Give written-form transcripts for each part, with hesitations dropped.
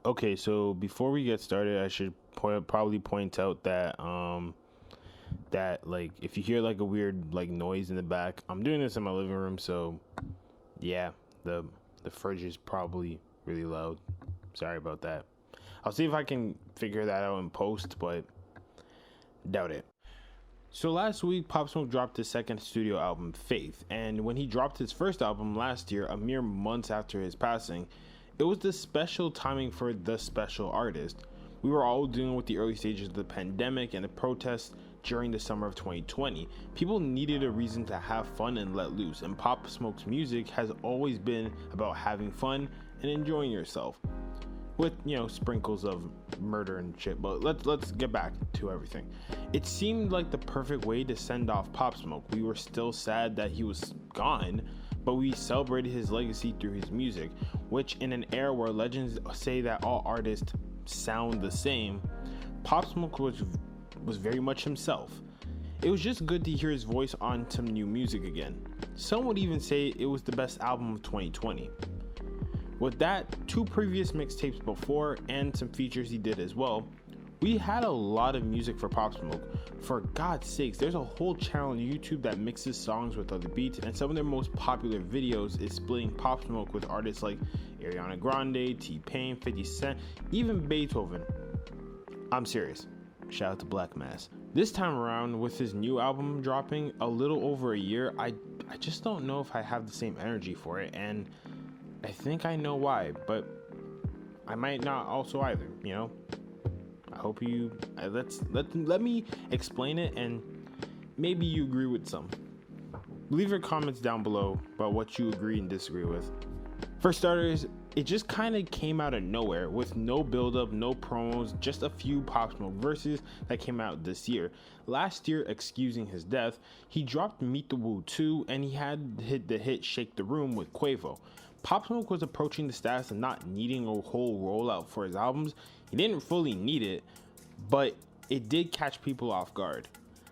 Okay, so before we get started, I should probably point out that like if you hear like a weird like noise in the back, I'm doing this in my living room, so yeah, the fridge is probably really loud. Sorry about that. I'll see if I can figure that out in post, but doubt it. So last week, Pop Smoke dropped his second studio album, Faith, and when he dropped his first album last year, a mere months after his passing, it was the special timing for the special artist. We were all dealing with the early stages of the pandemic and the protests during the summer of 2020. People needed a reason to have fun and let loose, and Pop Smoke's music has always been about having fun and enjoying yourself, with sprinkles of murder and shit. But let's get back to everything. It seemed like the perfect way to send off Pop Smoke. We were still sad that he was gone, but we celebrated his legacy through his music, which in an era where legends say that all artists sound the same, Pop Smoke was very much himself. It was just good to hear his voice on some new music again. Some would even say it was the best album of 2020. With that, 2 previous mixtapes before, and some features he did as well, we had a lot of music for Pop Smoke. For God's sakes, there's a whole channel on YouTube that mixes songs with other beats, and some of their most popular videos is splitting Pop Smoke with artists like Ariana Grande, T-Pain, 50 Cent, even Beethoven. I'm serious. Shout out to Black Mass. This time around, with his new album dropping a little over a year, I just don't know if I have the same energy for it, and I think I know why, but I might not also either, I hope you let me explain it, and maybe you agree with some. Leave your comments down below about what you agree and disagree with. For starters, it just kind of came out of nowhere with no build up, no promos, just a few Pop Smoke verses that came out this year. Last year, excusing his death, he dropped Meet the Woo 2, and he had hit the hit Shake the Room with Quavo. Pop Smoke was approaching the status of not needing a whole rollout for his albums. He didn't fully need it, but it did catch people off guard.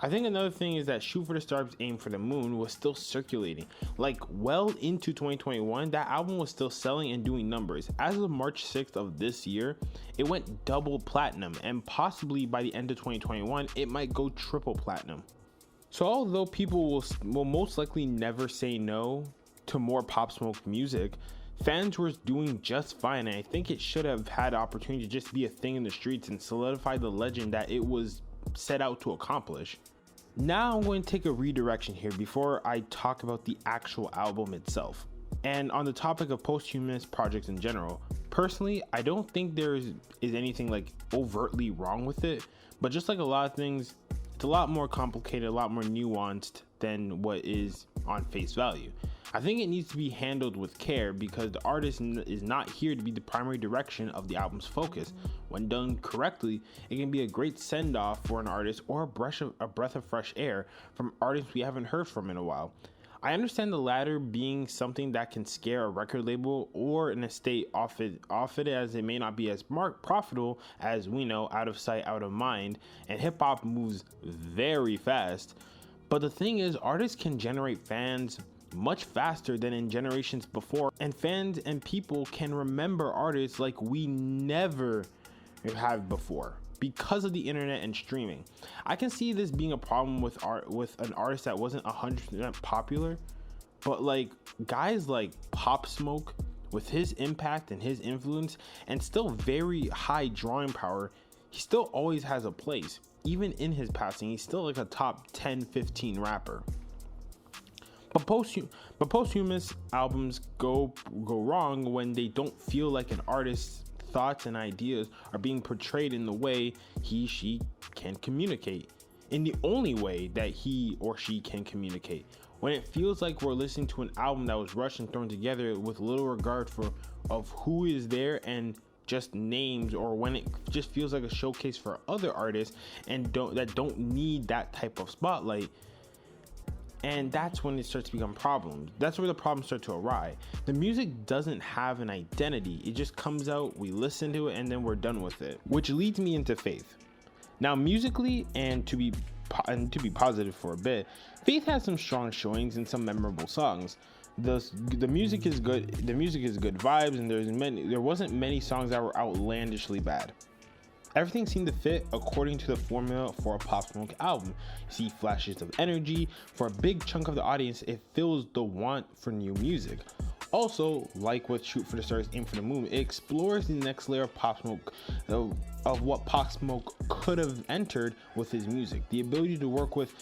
I think another thing is that Shoot for the Stars, Aim for the Moon was still circulating. Like well into 2021, that album was still selling and doing numbers. As of March 6th of this year, it went double platinum, and possibly by the end of 2021, it might go triple platinum. So although people will most likely never say no to more Pop Smoke music, fans were doing just fine, and I think it should have had opportunity to just be a thing in the streets and solidify the legend that it was set out to accomplish. Now I'm going to take a redirection here before I talk about the actual album itself. And on the topic of posthumous projects in general, personally, I don't think there is anything like overtly wrong with it, but just like a lot of things, it's a lot more complicated, a lot more nuanced than what is on face value. I think it needs to be handled with care because the artist is not here to be the primary direction of the album's focus. When done correctly, it can be a great send-off for an artist or a breath of fresh air from artists we haven't heard from in a while. I understand the latter being something that can scare a record label or an estate off it, as it may not be as profitable as we know, out of sight, out of mind, and hip-hop moves very fast. But the thing is, artists can generate fans much faster than in generations before, and fans and people can remember artists like we never have before because of the internet and streaming. I can see this being a problem with an artist that wasn't 100% popular, but like guys like Pop Smoke, with his impact and his influence and still very high drawing power, he still always has a place. Even in his passing, he's still like a top 10-15 rapper. But posthumous albums go wrong when they don't feel like an artist's thoughts and ideas are being portrayed in the way she can communicate, in the only way that he or she can communicate. When it feels like we're listening to an album that was rushed and thrown together with little regard of who is there and just names, or when it just feels like a showcase for other artists and don't need that type of spotlight. And that's when it starts to become problems. That's where the problems start to arise. The music doesn't have an identity. It just comes out, we listen to it, and then we're done with it. Which leads me into Faith. Now musically, and to be positive for a bit, Faith has some strong showings and some memorable songs. The music is good. The music is good vibes, and there wasn't many songs that were outlandishly bad. Everything seemed to fit according to the formula for a Pop Smoke album. You see flashes of energy. For a big chunk of the audience, it fills the want for new music. Also, like with Shoot for the Stars, Aim for the Moon, it explores the next layer of Pop Smoke, of what Pop Smoke could have entered with his music. The ability to work with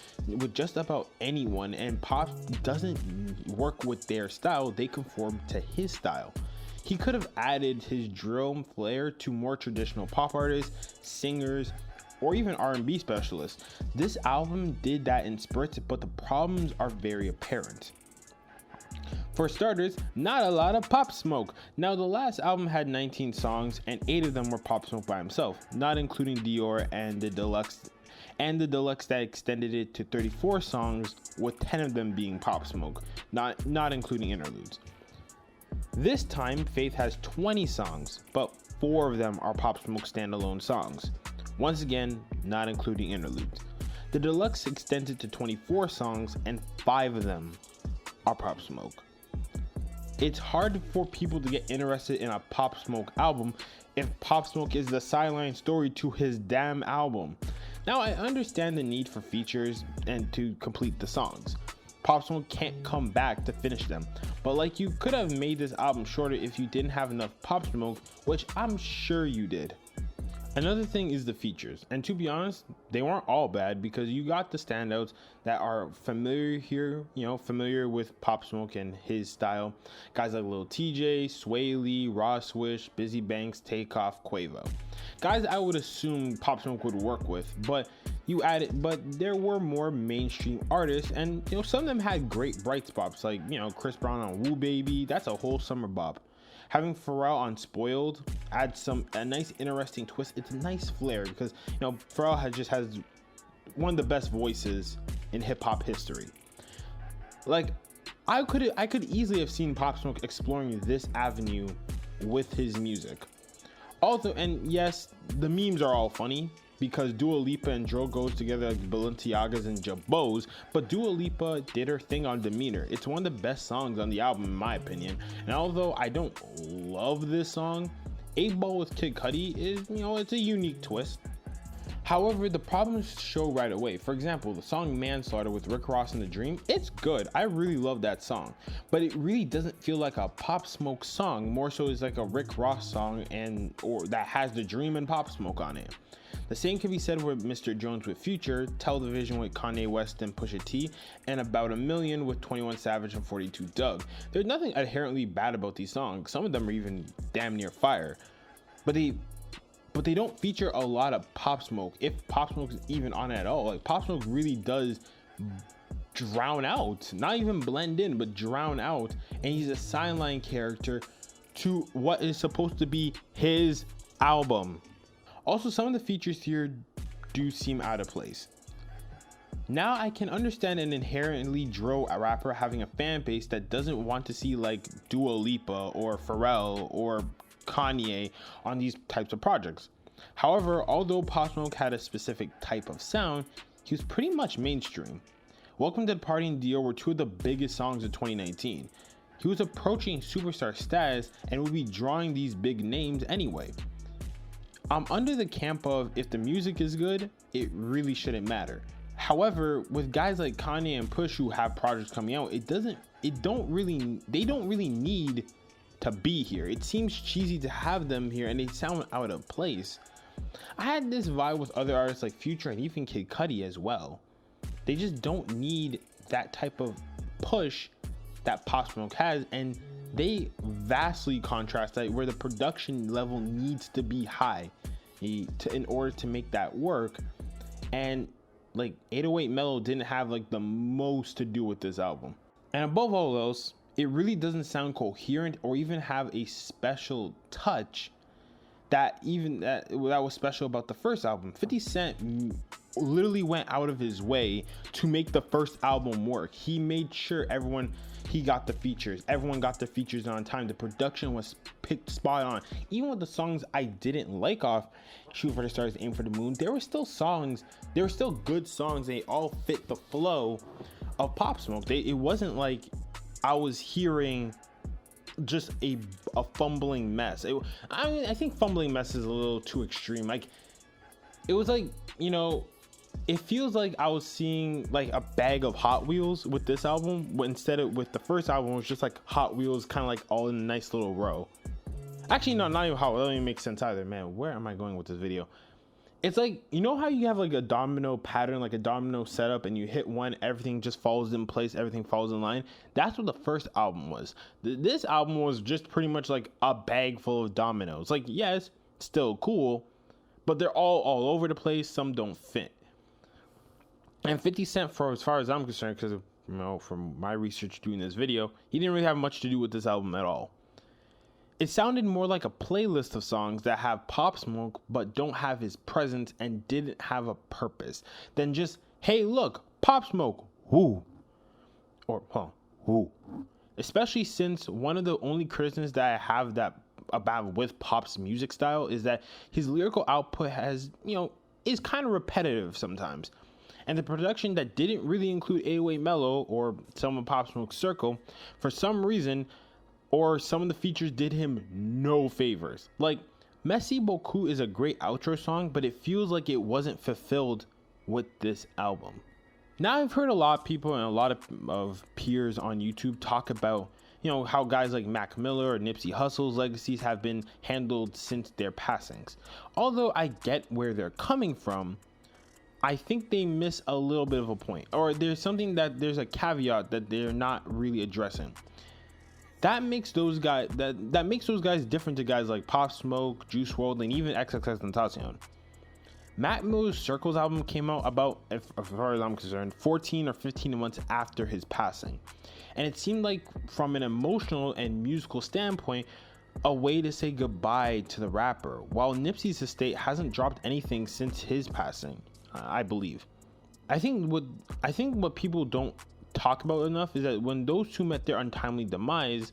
just about anyone, and Pop doesn't work with their style, they conform to his style. He could have added his drill flair to more traditional pop artists, singers, or even R&B specialists. This album did that in spurts, but the problems are very apparent. For starters, not a lot of Pop Smoke. Now, the last album had 19 songs, and 8 of them were Pop Smoke by himself, not including Dior and the deluxe that extended it to 34 songs, with 10 of them being Pop Smoke, not including interludes. This time, Faith has 20 songs, but 4 of them are Pop Smoke standalone songs. Once again, not including interludes. The deluxe extended to 24 songs, and 5 of them are Pop Smoke. It's hard for people to get interested in a Pop Smoke album if Pop Smoke is the sideline story to his damn album. Now, I understand the need for features and to complete the songs. Pop Smoke can't come back to finish them, but like, you could have made this album shorter if you didn't have enough Pop Smoke, which I'm sure you did. Another thing is the features, and to be honest, they weren't all bad, because you got the standouts that are familiar here, familiar with Pop Smoke and his style. Guys like Lil TJ, Sway Lee, Ross Swish, Busy Banks, Takeoff, Quavo. Guys I would assume Pop Smoke would work with, but there were more mainstream artists, and some of them had great bright spots, like Chris Brown on Woo Baby. That's a whole summer bop. Having Pharrell on Spoiled adds a nice interesting twist. It's a nice flair, because Pharrell just has one of the best voices in hip-hop history. Like, I could easily have seen Pop Smoke exploring this avenue with his music. Also, and yes, the memes are all funny, because Dua Lipa and Dro goes together like Balenciagas and Jabos, but Dua Lipa did her thing on Demeanor. It's one of the best songs on the album, in my opinion. And although I don't love this song, 8Ball with Kid Cudi is, it's a unique twist. However, the problems show right away. For example, the song Manslaughter with Rick Ross and The Dream, it's good. I really love that song, but it really doesn't feel like a Pop Smoke song. More so it's like a Rick Ross song, or that has The Dream and Pop Smoke on it. The same can be said with Mr. Jones with Future, Television with Kanye West and Pusha T, and About a Million with 21 Savage and 42 Dugg. There's nothing inherently bad about these songs. Some of them are even damn near fire, but they don't feature a lot of Pop Smoke, if Pop Smoke is even on it at all. Like, Pop Smoke really does drown out, not even blend in, but drown out, and he's a sideline character to what is supposed to be his album. Also, some of the features here do seem out of place. Now, I can understand an inherently drill rapper having a fan base that doesn't want to see like Dua Lipa or Pharrell or Kanye on these types of projects. However, although Pop Smoke had a specific type of sound, he was pretty much mainstream. Welcome to the Party and Dior were 2 of the biggest songs of 2019. He was approaching superstar status and would be drawing these big names anyway. I'm under the camp of, if the music is good, it really shouldn't matter. However, with guys like Kanye and Push who have projects coming out, they don't really need to be here. It seems cheesy to have them here, and they sound out of place. I had this vibe with other artists like Future and even Kid Cudi as well. They just don't need that type of push that Pop Smoke has, and they vastly contrast that, where the production level needs to be high in order to make that work. And like 808 Mellow didn't have like the most to do with this album. And above all else, it really doesn't sound coherent or even have a special touch that was special about the first album. 50 Cent literally went out of his way to make the first album work. He made sure everyone got the features on time. The production was picked spot on. Even with the songs I didn't like off Shoot for the Stars, Aim for the Moon, there were still good songs. They all fit the flow of Pop Smoke. It wasn't like I was hearing just a fumbling mess. I think fumbling mess is a little too extreme. Like, it was like, you know, it feels like I was seeing like a bag of Hot Wheels with this album, but instead of with the first album, it was just like Hot Wheels kind of like all in a nice little row. Actually, no, not even Hot Wheels. That doesn't even make sense either. Man, where am I going with this video? It's like, you know how you have like a domino pattern, like a domino setup, and you hit one, everything just falls in place, everything falls in line. That's what the first album was. This album was just pretty much like a bag full of dominoes. Like, yes, still cool, but they're all over the place. Some don't fit. And 50 Cent, for as far as I'm concerned, because, you know, from my research doing this video, he didn't really have much to do with this album at all. It sounded more like a playlist of songs that have Pop Smoke but don't have his presence and didn't have a purpose than just, hey, look, Pop Smoke, whoo, or whoo. Especially since one of the only criticisms that I have about with Pop's music style is that his lyrical output has, you know, is kind of repetitive sometimes. And the production that didn't really include 808 Mellow or some of Pop Smoke's circle, for some reason, or some of the features did him no favors. Like, Merci Beaucoup is a great outro song, but it feels like it wasn't fulfilled with this album. Now, I've heard a lot of people and a lot of peers on YouTube talk about, you know, how guys like Mac Miller or Nipsey Hussle's legacies have been handled since their passings. Although I get where they're coming from, I think they miss a little bit of a point, or there's a caveat that they're not really addressing. That makes those guys that makes those guys different to guys like Pop Smoke, Juice WRLD, and even XXXTentacion. Mac Miller's Circles album came out about, as far as I'm concerned, 14 or 15 months after his passing, and it seemed like, from an emotional and musical standpoint, a way to say goodbye to the rapper. While Nipsey's estate hasn't dropped anything since his passing, I believe. I think what people don't talk about enough is that when those two met their untimely demise,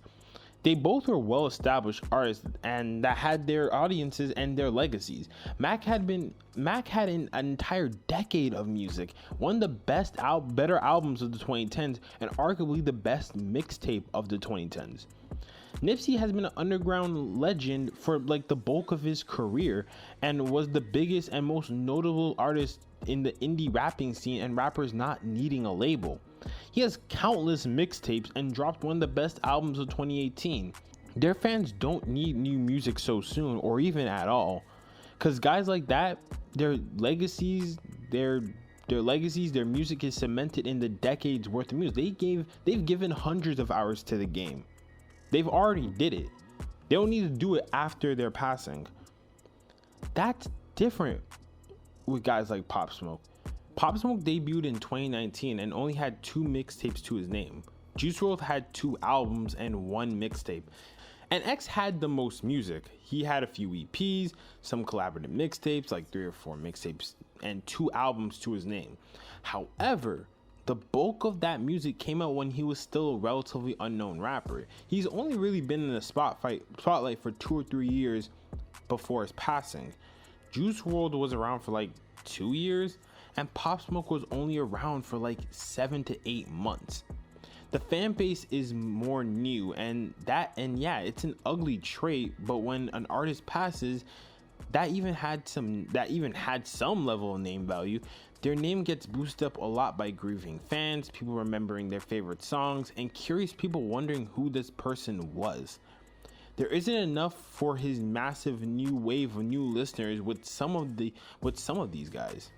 they both were well-established artists and that had their audiences and their legacies. Mac had an entire decade of music, one of the better albums of the 2010s, and arguably the best mixtape of the 2010s. Nipsey has been an underground legend for like the bulk of his career and was the biggest and most notable artist in the indie rapping scene and rappers not needing a label. He has countless mixtapes and dropped one of the best albums of 2018. Their fans don't need new music so soon or even at all, because guys like that, their legacies, their music is cemented in the decades worth of music. They've given hundreds of hours to the game. They've already did it. They don't need to do it after their passing. That's different with guys like Pop Smoke. Pop Smoke debuted in 2019 and only had 2 mixtapes to his name. Juice WRLD had 2 albums and 1 mixtape. And X had the most music. He had a few EPs, some collaborative mixtapes, like 3 or 4 mixtapes, and 2 albums to his name. However, the bulk of that music came out when he was still a relatively unknown rapper. He's only really been in the spotlight for 2 or 3 years before his passing. Juice WRLD was around for like 2 years, and Pop Smoke was only around for like 7 to 8 months. The fan base is more new, and yeah, it's an ugly trait, but when an artist passes that even had some level of name value, their name gets boosted up a lot by grieving fans, people remembering their favorite songs, and curious people wondering who this person was. There isn't enough for his massive new wave of new listeners with some of these guys.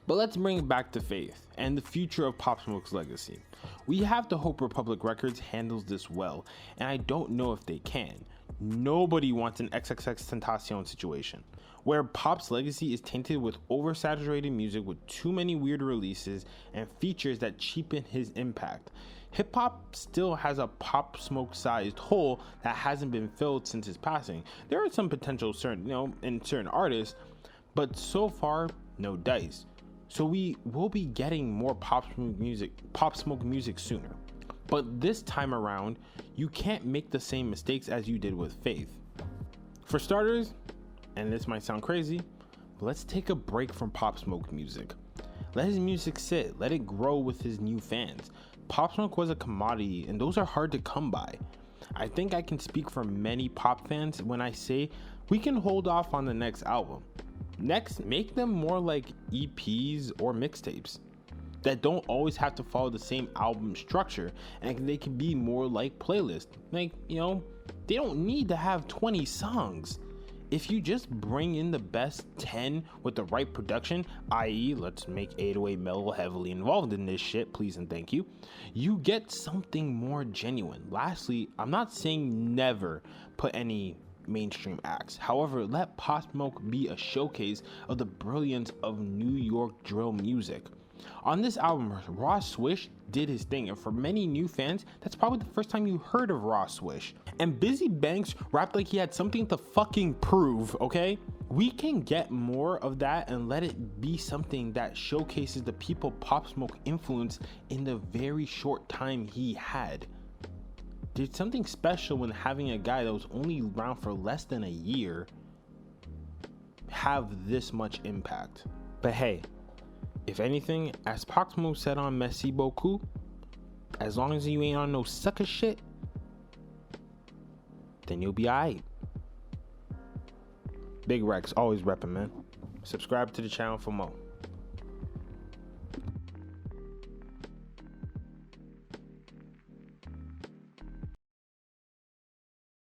But let's bring it back to Faith and the future of Pop Smoke's legacy. We have to hope Republic Records handles this well, and I don't know if they can. Nobody wants an XXXTentacion situation, where Pop's legacy is tainted with oversaturated music with too many weird releases and features that cheapen his impact. Hip-hop still has a Pop Smoke-sized hole that hasn't been filled since his passing. There are some potential in certain artists, but so far, no dice. So we will be getting more Pop Smoke music sooner. But this time around, you can't make the same mistakes as you did with Faith. For starters, and this might sound crazy, but let's take a break from Pop Smoke music. Let his music sit, let it grow with his new fans. Pop Smoke was a commodity, and those are hard to come by. I think I can speak for many pop fans when I say we can hold off on the next album. Next, make them more like EPs or mixtapes that don't always have to follow the same album structure, and they can be more like playlists. Like, you know, they don't need to have 20 songs. If you just bring in the best 10 with the right production, i.e., let's make 808 Mellow heavily involved in this shit, please and thank you, you get something more genuine. Lastly, I'm not saying never put any mainstream acts. However, let Pop Smoke be a showcase of the brilliance of New York drill music. On this album, Raw Swish did his thing, and for many new fans, that's probably the first time you heard of Raw Swish. And Bizzy Banks rapped like he had something to fucking prove, okay? We can get more of that and let it be something that showcases the people Pop Smoke influenced in the very short time he had. There's something special when having a guy that was only around for less than a year have this much impact. But hey, if anything, as Pop Smoke said on Merci Beaucoup, as long as you ain't on no sucker shit, then you'll be alright. Big Rex, always reppin', man. Subscribe to the channel for more.